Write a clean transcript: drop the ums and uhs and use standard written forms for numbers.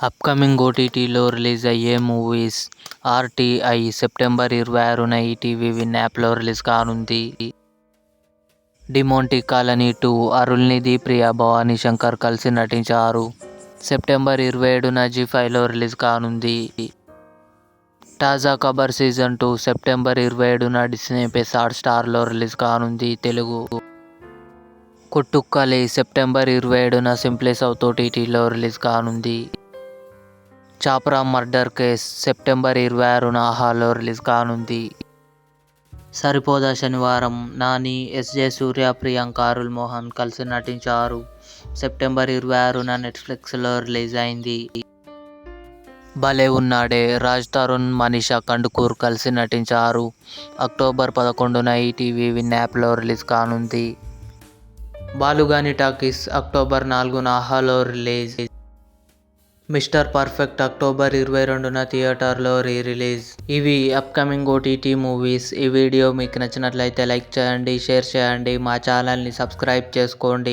Upcoming ఓటీటీలో release అయ్యే movies. RTI September 26న ఈటీవీ విన్ యాప్లో రిలీజ్ కానుంది. డిమోంటీ కాలనీ 2 అరుల్నిధి, ప్రియా భవానీ శంకర్ కలిసి నటించారు. సెప్టెంబర్ 27న జీ5లో రిలీజ్ కానుంది. తాజా ఖబర్ సీజన్ 2 సెప్టెంబర్ 27న డిస్నీ ప్లస్ హాట్‌స్టార్లో రిలీజ్ కానుంది. తెలుగు. కొట్టుక్కలి సెప్టెంబర్ 27న సింప్లీ సౌత్ ఓటీటీలో రిలీజ్ కానుంది. చాప్రా మర్డర్ కేస్ సెప్టెంబర్ 26న ఆహాలో రిలీజ్ కానుంది. సరిపోదా శనివారం నాని, ఎస్జే సూర్య, ప్రియాంక, అరుళ్ మోహన్ కలిసి నటించారు. సెప్టెంబర్ 26న నెట్ఫ్లిక్స్లో రిలీజ్ అయింది. భలే ఉన్నాడే రాజ్ తరుణ్, మనీషా కందుకూర్ కలిసి నటించారు. అక్టోబర్ 11న ఈటీవీ విన్ యాప్లో రిలీజ్ కానుంది. బాలుగాని టాకీస్ అక్టోబర్ 4న ఆహాలో రిలీజ్. మిస్టర్ పర్ఫెక్ట్ అక్టోబర్ 22న థియేటర్లో రిలీజ్. ఇవి అప్కమింగ్ ఓటీటీ మూవీస్. ఈ వీడియో మీకు నచ్చినట్లయితే లైక్ చేయండి, షేర్ చేయండి, మా ఛానల్ని సబ్స్క్రైబ్ చేసుకోండి.